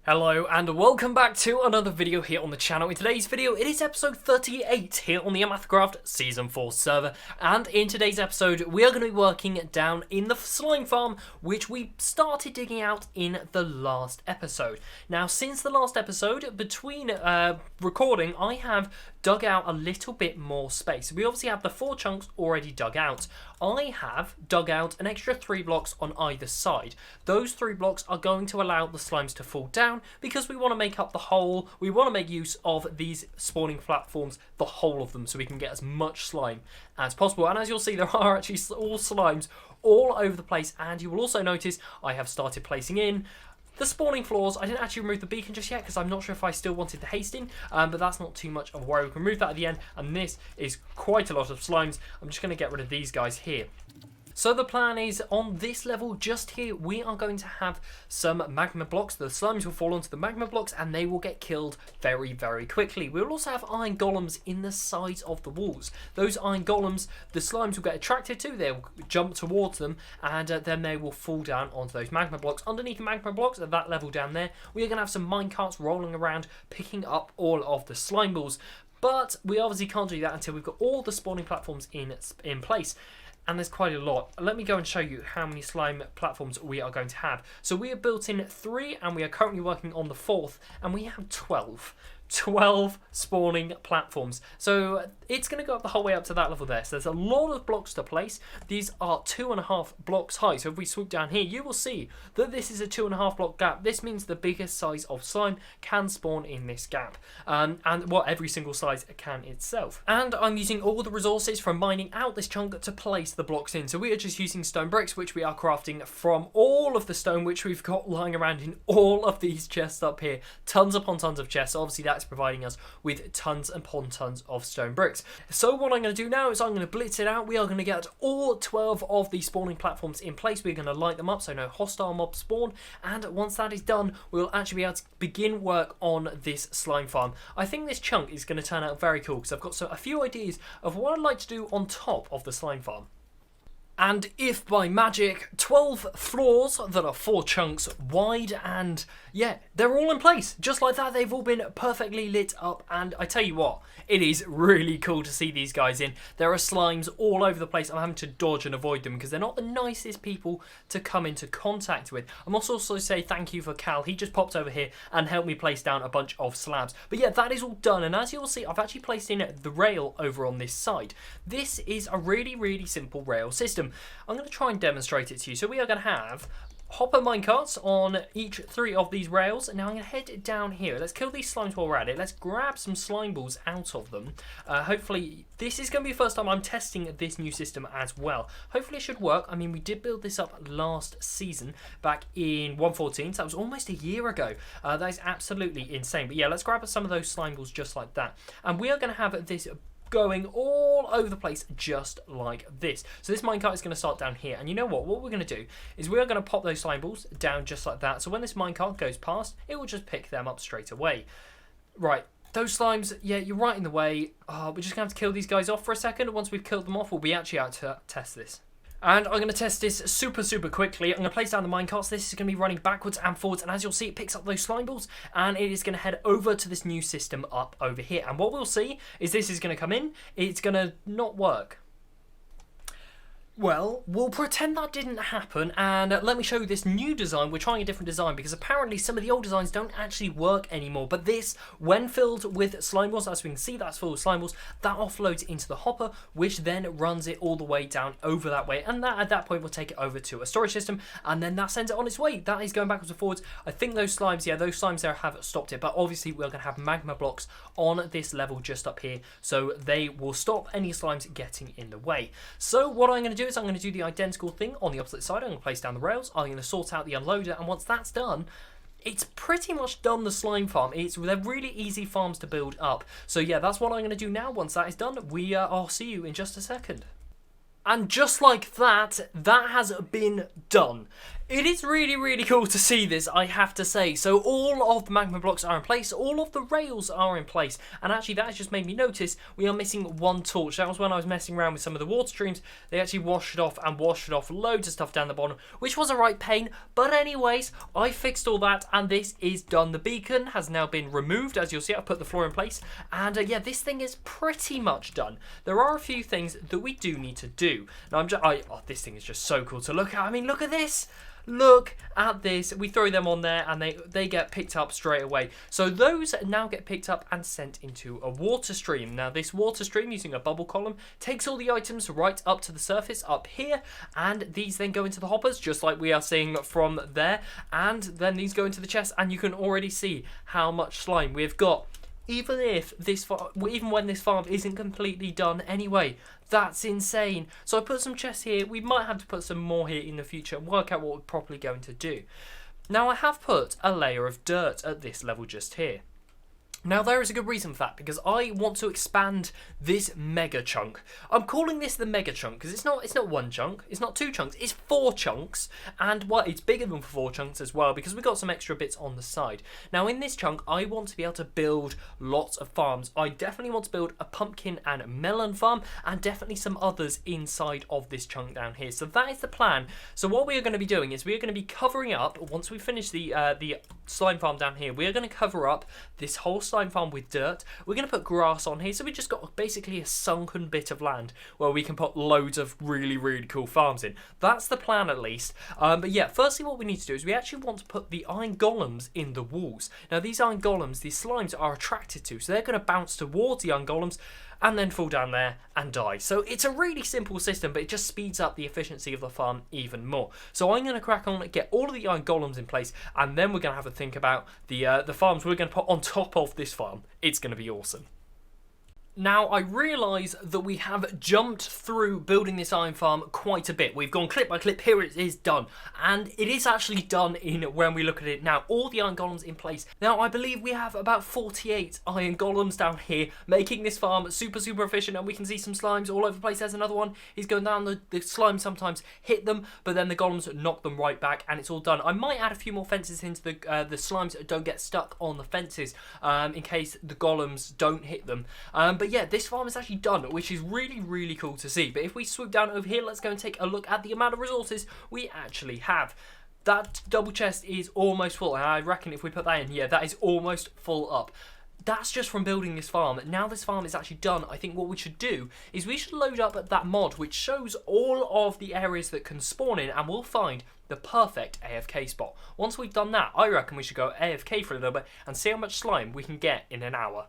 Hello and welcome back to another video here on the channel. In today's video, it is episode 38 here on the OmathaCraft Season 4 server. And in today's episode, we are going to be working down in the slime farm, which we started digging out in the last episode. Now, since the last episode, between recording, I have dug out a little bit more space. We obviously have the 4 chunks already dug out. I have dug out an extra 3 blocks on either side. Those 3 blocks are going to allow the slimes to fall down because we want to make up the whole, we want to make use of these spawning platforms, the whole of them, so we can get as much slime as possible. And as you'll see, there are actually all slimes all over the place, and you will also notice I have started placing in the spawning floors. I didn't actually remove the beacon just yet because I'm not sure if I still wanted the hasting, but that's not too much of a worry. We can remove that at the end, and this is quite a lot of slimes. I'm just going to get rid of these guys here. So the plan is, on this level just here, we are going to have some magma blocks. The slimes will fall onto the magma blocks and they will get killed very, very quickly. We will also have iron golems in the sides of the walls. Those iron golems, the slimes will get attracted to, they'll jump towards them, and then they will fall down onto those magma blocks. Underneath the magma blocks, at that level down there, we are going to have some minecarts rolling around, picking up all of the slime balls. But we obviously can't do that until we've got all the spawning platforms in place. And there's quite a lot. Let me go and show you how many slime platforms we are going to have. So we have built in 3 and we are currently working on the 4th, and we have 12 spawning platforms. So it's going to go up the whole way up to that level there. So there's a lot of blocks to place. These are 2.5 blocks high. So if we swoop down here, you will see that this is a 2.5 block gap. This means the biggest size of slime can spawn in this gap. And well, every single size can itself. And I'm using all the resources from mining out this chunk to place the blocks in. So we are just using stone bricks, which we are crafting from all of the stone which we've got lying around in all of these chests up here. Tons upon tons of chests. Obviously that's providing us with tons upon tons of stone bricks. So what I'm going to do now is I'm going to blitz it out. We are going to get all 12 of these spawning platforms in place. We're going to light them up so no hostile mobs spawn, and once that is done, we'll actually be able to begin work on this slime farm. I think this chunk is going to turn out very cool because I've got a few ideas of what I'd like to do on top of the slime farm. And if by magic 12 floors that are 4 chunks wide, and yeah, they're all in place just like that. They've all been perfectly lit up, and I tell you what, it is really cool to see these guys in. There are slimes all over the place. I'm having to dodge and avoid them because they're not the nicest people to come into contact with. I must also say thank you for Cal. He just popped over here and helped me place down a bunch of slabs. But yeah, that is all done, and as you'll see, I've actually placed in the rail over on this side. This is a really, really simple rail system. I'm going to try and demonstrate it to you. So we are going to have hopper minecarts on each 3 of these rails. Now I'm going to head down here. Let's kill these slimes while we're at it. Let's grab some slime balls out of them. Hopefully, this is going to be the first time I'm testing this new system as well. Hopefully it should work. I mean, we did build this up last season back in 1.14, so that was almost a year ago. That is absolutely insane. But yeah, let's grab some of those slime balls just like that. And we are going to have this going all over the place just like this. So this minecart is going to start down here, and you know what we're going to do is we are going to pop those slime balls down just like that, so when this minecart goes past, it will just pick them up straight away. Right, those slimes, yeah, you're right in the way. We're just going to have to kill these guys off for a second. Once we've killed them off, we'll be actually out to test this. And I'm going to test this super quickly. I'm going to place down the minecarts. This is going to be running backwards and forwards. And as you'll see, it picks up those slime balls. And it is going to head over to this new system up over here. And what we'll see is this is going to come in. It's going to not work. Well, we'll pretend that didn't happen, and let me show you this new design. We're trying a different design because apparently some of the old designs don't actually work anymore. But this, when filled with slime balls, as we can see, that's full of slime balls, that offloads into the hopper, which then runs it all the way down over that way. And that, at that point, will take it over to a storage system, and then that sends it on its way. That is going backwards and forwards. I think those slimes, yeah, those slimes there have stopped it. But obviously, we're going to have magma blocks on this level just up here, so they will stop any slimes getting in the way. So what I'm going to do is I'm going to do the identical thing on the opposite side. I'm going to place down the rails. I'm going to sort out the unloader, and once that's done, it's pretty much done the slime farm. They're really easy farms to build up. So yeah, that's what I'm going to do now. Once that is done, I'll see you in just a second. And just like that, that has been done. It is really, really cool to see this, I have to say. So all of the magma blocks are in place, all of the rails are in place, and actually that has just made me notice we are missing one torch. That was when I was messing around with some of the water streams. They actually washed it off and washed it off loads of stuff down the bottom, which was a right pain. But anyways, I fixed all that and this is done. The beacon has now been removed, as you'll see. I've put the floor in place, and yeah, this thing is pretty much done. There are a few things that we do need to do. Now this thing is just so cool to look at. I mean, look at this. Look at this. We throw them on there and they get picked up straight away. So those now get picked up and sent into a water stream. Now this water stream, using a bubble column, takes all the items right up to the surface up here, and these then go into the hoppers, just like we are seeing from there, and then these go into the chest, and you can already see how much slime we've got. Even when this farm isn't completely done anyway. That's insane. So I put some chests here. We might have to put some more here in the future and work out what we're properly going to do. Now I have put a layer of dirt at this level just here. Now there is a good reason for that, because I want to expand this mega chunk. I'm calling this the mega chunk because it's not one chunk, it's not two chunks, it's 4 chunks, and well, it's bigger than 4 chunks as well because we've got some extra bits on the side. Now in this chunk, I want to be able to build lots of farms. I definitely want to build a pumpkin and melon farm, and definitely some others inside of this chunk down here. So that is the plan. So what we are going to be doing is we are going to be covering up, once we finish the slime farm down here, we are going to cover up this whole slime farm with dirt. We're going to put grass on here, so we just got basically a sunken bit of land where we can put loads of really, really cool farms in. That's the plan, at least. But yeah, firstly what we need to do is we actually want to put the iron golems in the walls. Now these iron golems, these slimes are attracted to, so they're going to bounce towards the iron golems and then fall down there and die. So it's a really simple system, but it just speeds up the efficiency of the farm even more. So I'm going to crack on and get all of the iron golems in place, and then we're going to have a think about the farms we're going to put on top of this farm. It's going to be awesome. Now, I realise that we have jumped through building this iron farm quite a bit. We've gone clip by clip, here it is done. And it is actually done when we look at it now. All the iron golems in place. Now, I believe we have about 48 iron golems down here, making this farm super, super efficient. And we can see some slimes all over the place. There's another one. He's going down. The slimes sometimes hit them, but then the golems knock them right back, and it's all done. I might add a few more fences into the slimes that don't get stuck on the fences in case the golems don't hit them. But yeah, this farm is actually done, which is really, really cool to see. But if we swoop down over here, let's go and take a look at the amount of resources we actually have. That double chest is almost full, and I reckon if we put that in, yeah, that is almost full up. That's just from building this farm. Now this farm is actually done, I think what we should do is we should load up that mod which shows all of the areas that can spawn in, and we'll find the perfect AFK spot. Once we've done that, I reckon we should go AFK for a little bit and see how much slime we can get in an hour.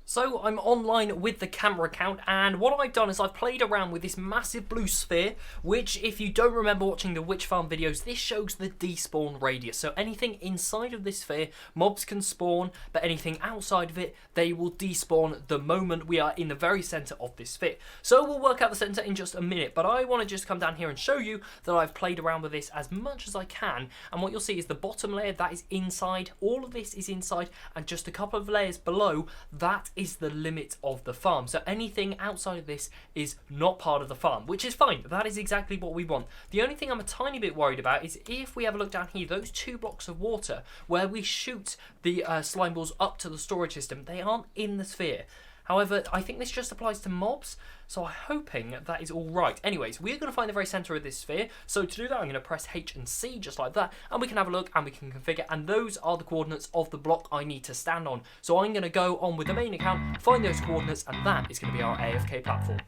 So I'm online with the camera account, and what I've done is I've played around with this massive blue sphere, which, if you don't remember watching the witch farm videos, this shows the despawn radius. So anything inside of this sphere, mobs can spawn, but anything outside of it, they will despawn the moment we are in the very center of this sphere. So we'll work out the center in just a minute, but I want to just come down here and show you that I've played around with this as much as I can, and what you'll see is the bottom layer, that is inside, all of this is inside, and just a couple of layers below, that is the limit of the farm. So anything outside of this is not part of the farm, which is fine. That is exactly what we want. The only thing I'm a tiny bit worried about is if we have a look down here, those 2 blocks of water where we shoot the slime balls up to the storage system, they aren't in the sphere. However, I think this just applies to mobs, so I'm hoping that is all right. Anyways, we're going to find the very center of this sphere. So to do that, I'm going to press H and C just like that, and we can have a look and we can configure, and those are the coordinates of the block I need to stand on. So I'm going to go on with the main account, find those coordinates, and that is going to be our AFK platform.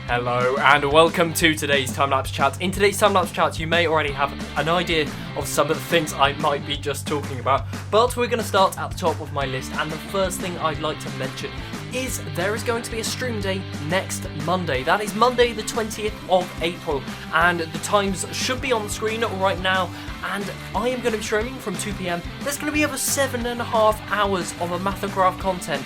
Hello and welcome to today's time-lapse chat. In today's time-lapse chat, you may already have an idea of some of the things I might be just talking about, but we're going to start at the top of my list, and the first thing I'd like to mention is there is going to be a stream day next Monday. That is Monday the 20th of April, and the times should be on the screen right now, and I am going to be streaming from 2 PM. There's going to be over 7.5 hours of OmathaCraft content.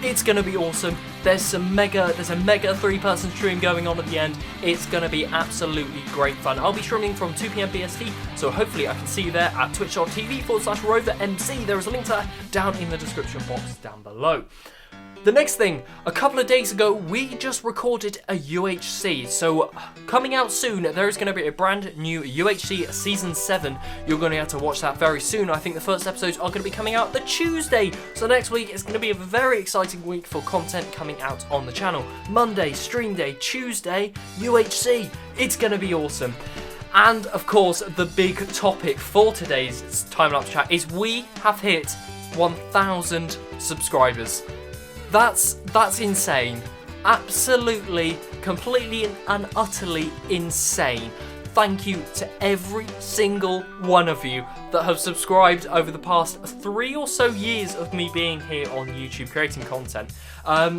It's going to be awesome. There's a mega 3-person stream going on at the end. It's going to be absolutely great fun. I'll be streaming from 2 PM BST, so hopefully I can see you there at twitch.tv/Rover MC. There is a link to that down in the description box down below. The next thing, a couple of days ago, we just recorded a UHC. So coming out soon, there is going to be a brand new UHC Season 7. You're going to have to watch that very soon. I think the first episodes are going to be coming out the Tuesday. So next week is going to be a very exciting week for content coming out on the channel. Monday, stream day, Tuesday, UHC. It's going to be awesome. And of course, the big topic for today's time-lapse chat is we have hit 1,000 subscribers. That's insane. Absolutely, completely and utterly insane. Thank you to every single one of you that have subscribed over the past 3 or so years of me being here on YouTube creating content.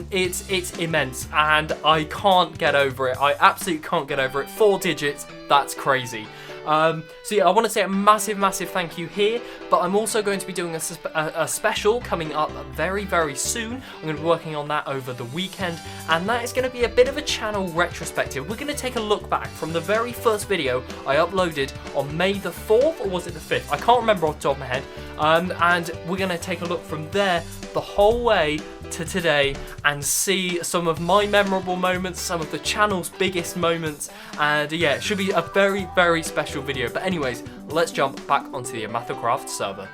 It's immense, and I can't get over it. I absolutely can't get over it. 4 digits, that's crazy. So yeah, I want to say a massive thank you here, but I'm also going to be doing a special coming up very, very soon. I'm going to be working on that over the weekend, and that is going to be a bit of a channel retrospective. We're going to take a look back from the very first video I uploaded on May the 4th, or was it the 5th? I can't remember off the top of my head, and we're going to take a look from there the whole way to today and see some of my memorable moments, some of the channel's biggest moments, and yeah, it should be a very, very special video. But anyways, let's jump back onto the OmathaCraft server.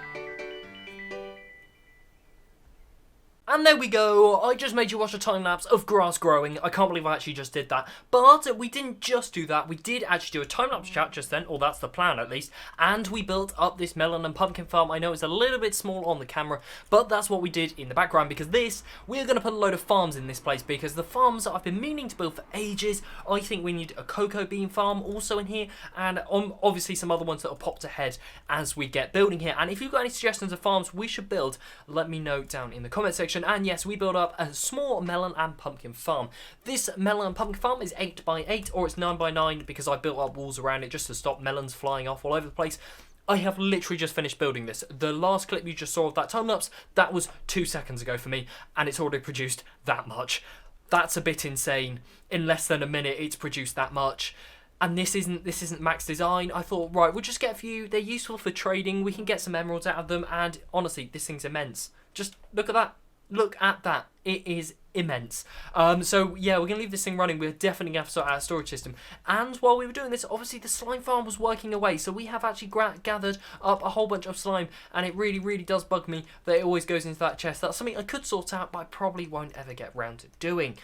And there we go, I just made you watch a time-lapse of grass growing. I can't believe I actually just did that. But we didn't just do that, we did actually do a time-lapse chat just then, or that's the plan at least, and we built up this melon and pumpkin farm. I know it's a little bit small on the camera, but that's what we did in the background, because we're going to put a load of farms in this place, because the farms that I've been meaning to build for ages. I think we need a cocoa bean farm also in here, and obviously some other ones that will pop ahead as we get building here. And if you've got any suggestions of farms we should build, let me know down in the comment section. And yes, we built up a small melon and pumpkin farm. This melon and pumpkin farm is 8x8, or it's 9x9, because I built up walls around it just to stop melons flying off all over the place. I have literally just finished building this. The last clip you just saw of that time-lapse, that was 2 seconds ago for me, and it's already produced that much. That's a bit insane. In less than a minute, it's produced that much. And this isn't max design. I thought, right, we'll just get a few. They're useful for trading. We can get some emeralds out of them, and honestly, this thing's immense. Just look at that. Look at that. It is immense. So yeah, we're going to leave this thing running. We're definitely going to have to sort out a storage system. And while we were doing this, obviously the slime farm was working away. So we have actually gathered up a whole bunch of slime. And it really, really does bug me that it always goes into that chest. That's something I could sort out, but I probably won't ever get round to doing.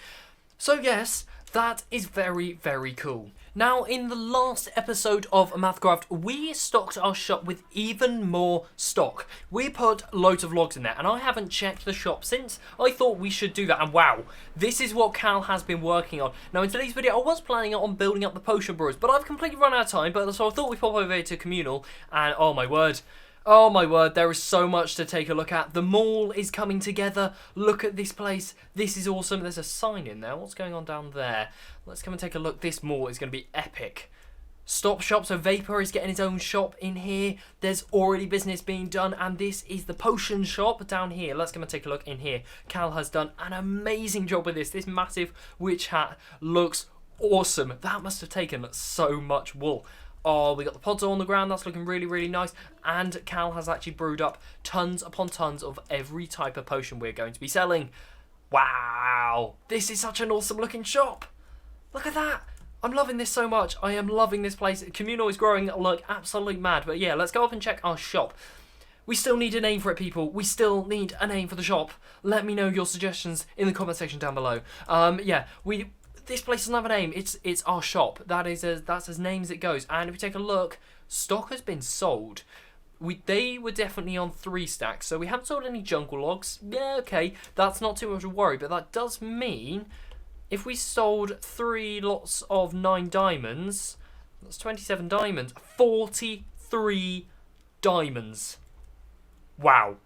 So yes, that is very, very cool. Now, in the last episode of OmathaCraft, we stocked our shop with even more stock. We put loads of logs in there, and I haven't checked the shop since. I thought we should do that, and wow, this is what Cal has been working on. Now, in today's video, I was planning on building up the potion brewers, but I've completely run out of time, so I thought we'd pop over here to communal, and oh my word, there is so much to take a look at. The mall is coming together. Look at this place. This is awesome. There's a sign in there. What's going on down there? Let's come and take a look. This mall is going to be epic. Stop shop. So Vapor is getting his own shop in here. There's already business being done. And this is the potion shop down here. Let's come and take a look in here. Cal has done an amazing job with this. This massive witch hat looks awesome. That must have taken so much wool. Oh, we got the pods on the ground. That's looking really, really nice. And Cal has actually brewed up tons upon tons of every type of potion we're going to be selling. Wow. This is such an awesome looking shop. Look at that. I'm loving this so much. I am loving this place. Communal is growing like absolute mad. But yeah, let's go up and check our shop. We still need a name for it, people. We still need a name for the shop. Let me know your suggestions in the comment section down below. This place doesn't have a name. It's our shop. That's as name as it goes. And if we take a look, stock has been sold. They were definitely on 3 stacks, so we haven't sold any jungle logs. Yeah, okay, that's not too much of a worry, but that does mean if we sold 3 lots of 9 diamonds, that's 27 diamonds. 43 diamonds. Wow.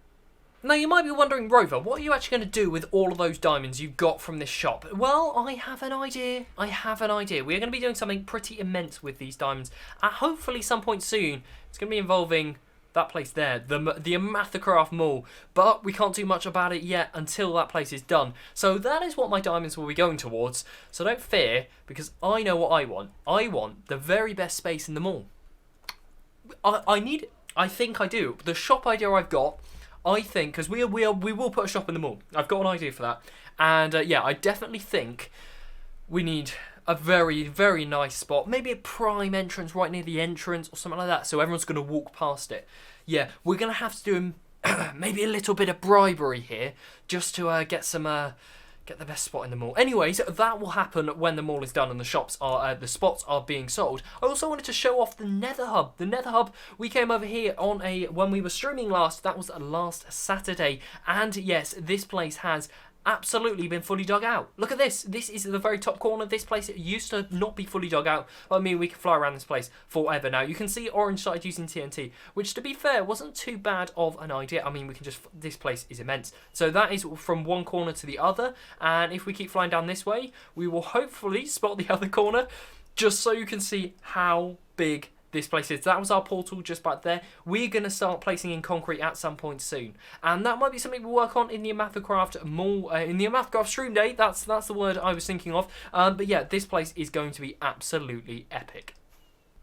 Now you might be wondering, Rover, what are you actually going to do with all of those diamonds you got from this shop? Well, I have an idea. We are going to be doing something pretty immense with these diamonds. At hopefully some point soon, it's going to be involving that place there, the OmathaCraft Mall. But we can't do much about it yet until that place is done. So that is what my diamonds will be going towards. So don't fear, because I know what I want. I want the very best space in the mall. I think I do. The shop idea I've got, I think, because we will put a shop in the mall. I've got an idea for that. And yeah, I definitely think we need a very, very nice spot. Maybe a prime entrance right near the entrance or something like that. So everyone's going to walk past it. Yeah, we're going to have to do maybe a little bit of bribery here just to get the best spot in the mall. Anyways, that will happen when the mall is done and the spots are being sold. I also wanted to show off the Nether Hub. The Nether Hub, we came over here on when we were streaming last. That was last Saturday, and yes, this place has absolutely been fully dug out. Look at this. This is the very top corner. This place used to not be fully dug out. I mean, we can fly around this place forever now. You can see Orange started using TNT, which, to be fair, wasn't too bad of an idea. I mean, we can just... This place is immense. So that is from one corner to the other. And if we keep flying down this way, we will hopefully spot the other corner, just so you can see how big this place is. That was our portal just back there. We're going to start placing in concrete at some point soon. And that might be something we'll work on in the OmathaCraft Mall, in the OmathaCraft stream day. That's the word I was thinking of. But yeah, this place is going to be absolutely epic.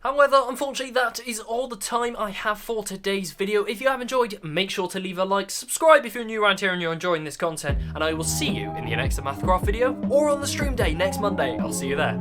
However, unfortunately, that is all the time I have for today's video. If you have enjoyed, make sure to leave a like, subscribe if you're new around here and you're enjoying this content, and I will see you in the next OmathaCraft video, or on the stream day next Monday. I'll see you there.